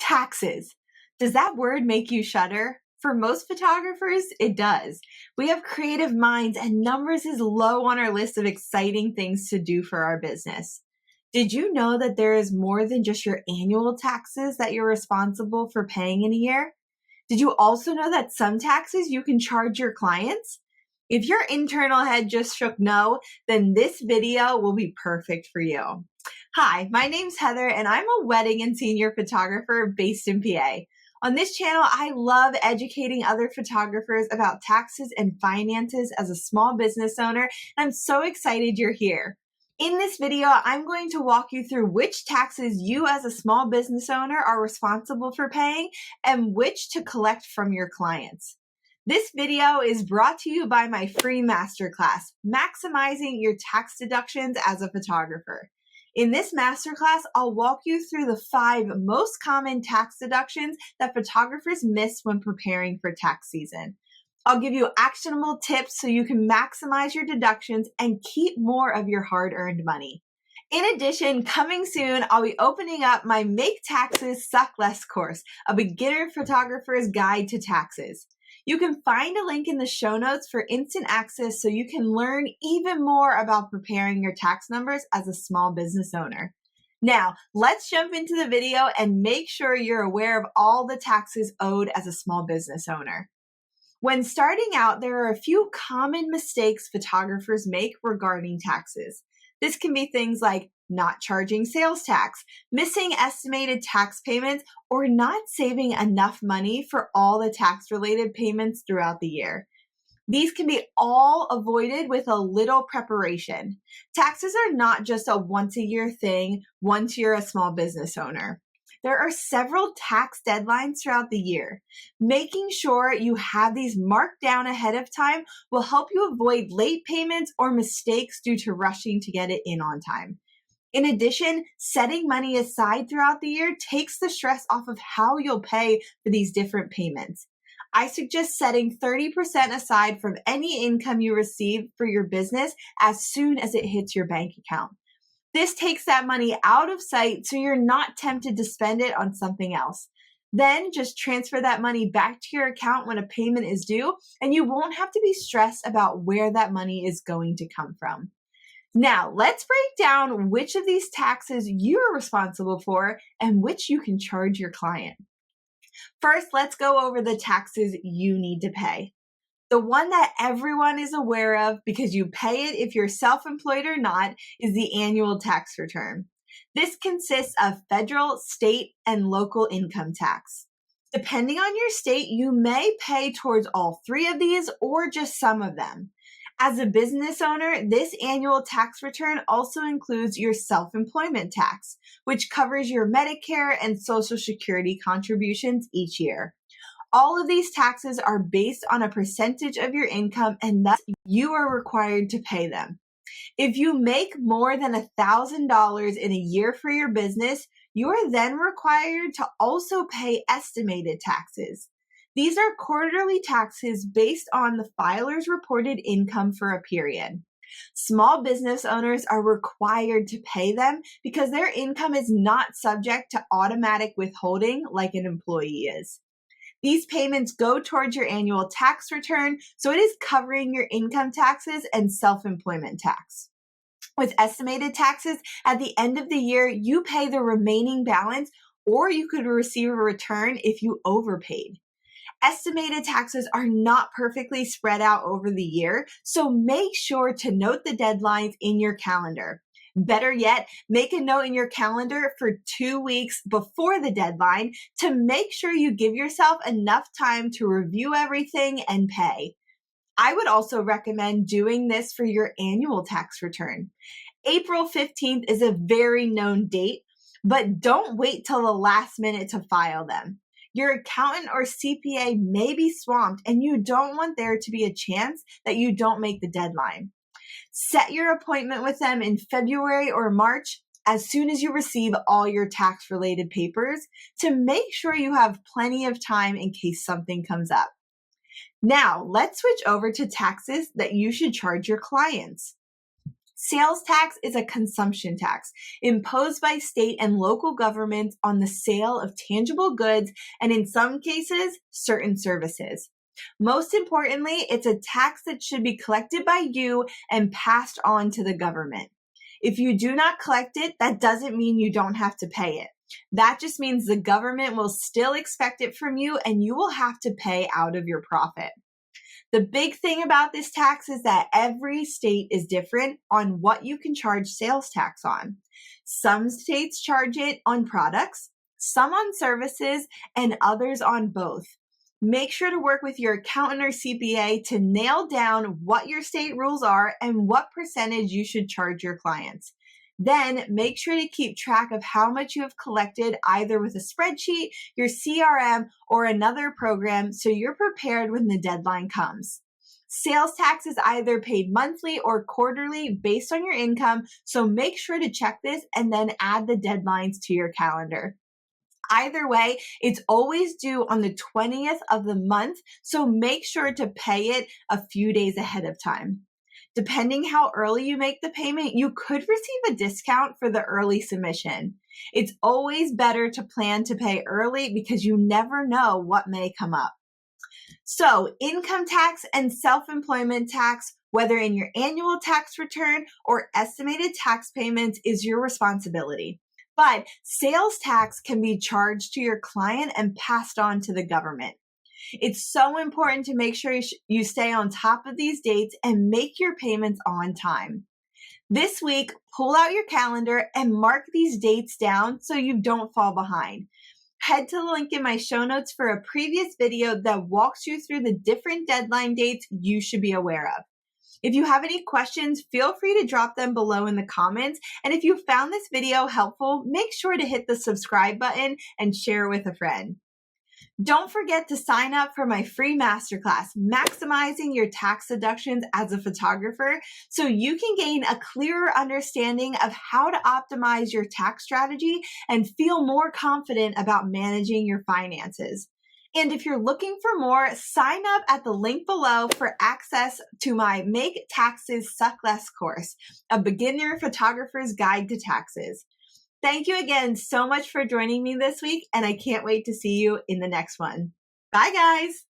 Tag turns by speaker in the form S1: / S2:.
S1: Taxes. Does that word make you shudder? For most photographers, it does. We have creative minds and numbers is low on our list of exciting things to do for our business. Did you know that there is more than just your annual taxes that you're responsible for paying in a year? Did you also know that some taxes you can charge your clients? If your internal head just shook no, then this video will be perfect for you. Hi, my name's Heather and I'm a wedding and senior photographer based in PA. On this channel, I love educating other photographers about taxes and finances as a small business owner, and I'm so excited you're here. In this video, I'm going to walk you through which taxes you as a small business owner are responsible for paying and which to collect from your clients. This video is brought to you by my free masterclass, Maximizing Your Tax Deductions as a Photographer. In this masterclass, I'll walk you through the 5 most common tax deductions that photographers miss when preparing for tax season. I'll give you actionable tips so you can maximize your deductions and keep more of your hard-earned money. In addition, coming soon, I'll be opening up my Make Taxes Suck Less course, a beginner photographer's guide to taxes. You can find a link in the show notes for instant access so you can learn even more about preparing your tax numbers as a small business owner. Now, let's jump into the video and make sure you're aware of all the taxes owed as a small business owner. When starting out, there are a few common mistakes photographers make regarding taxes. This can be things like not charging sales tax, missing estimated tax payments, or not saving enough money for all the tax-related payments throughout the year. These can be all avoided with a little preparation. Taxes are not just a once-a-year thing once you're a small business owner. There are several tax deadlines throughout the year. Making sure you have these marked down ahead of time will help you avoid late payments or mistakes due to rushing to get it in on time. In addition, setting money aside throughout the year takes the stress off of how you'll pay for these different payments. I suggest setting 30% aside from any income you receive for your business as soon as it hits your bank account. This takes that money out of sight so you're not tempted to spend it on something else. Then just transfer that money back to your account when a payment is due, and you won't have to be stressed about where that money is going to come from. Now, let's break down which of these taxes you're responsible for and which you can charge your client. First, let's go over the taxes you need to pay. The one that everyone is aware of because you pay it if you're self-employed or not is the annual tax return. This consists of federal, state, and local income tax. Depending on your state, you may pay towards all 3 of these or just some of them. As a business owner, this annual tax return also includes your self-employment tax, which covers your Medicare and Social Security contributions each year. All of these taxes are based on a percentage of your income, and thus you are required to pay them. If you make more than $1,000 in a year for your business, you are then required to also pay estimated taxes. These are quarterly taxes based on the filer's reported income for a period. Small business owners are required to pay them because their income is not subject to automatic withholding like an employee is. These payments go towards your annual tax return, so it is covering your income taxes and self-employment tax. With estimated taxes, at the end of the year, you pay the remaining balance, or you could receive a return if you overpaid. Estimated taxes are not perfectly spread out over the year, so make sure to note the deadlines in your calendar. Better yet, make a note in your calendar for 2 weeks before the deadline to make sure you give yourself enough time to review everything and pay. I would also recommend doing this for your annual tax return. April 15th is a very known date, but don't wait till the last minute to file them. Your accountant or CPA may be swamped, and you don't want there to be a chance that you don't make the deadline. Set your appointment with them in February or March as soon as you receive all your tax-related papers to make sure you have plenty of time in case something comes up. Now, let's switch over to taxes that you should charge your clients. Sales tax is a consumption tax imposed by state and local governments on the sale of tangible goods and, in some cases, certain services. Most importantly, it's a tax that should be collected by you and passed on to the government. If you do not collect it, that doesn't mean you don't have to pay it. That just means the government will still expect it from you and you will have to pay out of your profit. The big thing about this tax is that every state is different on what you can charge sales tax on. Some states charge it on products, some on services, and others on both. Make sure to work with your accountant or CPA to nail down what your state rules are and what percentage you should charge your clients. Then make sure to keep track of how much you have collected either with a spreadsheet, your CRM, or another program so you're prepared when the deadline comes. Sales tax is either paid monthly or quarterly based on your income, so make sure to check this and then add the deadlines to your calendar. Either way, it's always due on the 20th of the month, so make sure to pay it a few days ahead of time. Depending how early you make the payment, you could receive a discount for the early submission. It's always better to plan to pay early because you never know what may come up. So, income tax and self-employment tax, whether in your annual tax return or estimated tax payments, is your responsibility. But sales tax can be charged to your client and passed on to the government. It's so important to make sure you stay on top of these dates and make your payments on time. This week, pull out your calendar and mark these dates down so you don't fall behind. Head to the link in my show notes for a previous video that walks you through the different deadline dates you should be aware of. If you have any questions, feel free to drop them below in the comments. And if you found this video helpful, make sure to hit the subscribe button and share it with a friend. Don't forget to sign up for my free masterclass, Maximizing Your Tax Deductions as a Photographer, so you can gain a clearer understanding of how to optimize your tax strategy and feel more confident about managing your finances. And if you're looking for more, sign up at the link below for access to my Make Taxes Suck Less course, a beginner photographer's guide to taxes. Thank you again so much for joining me this week, and I can't wait to see you in the next one. Bye, guys.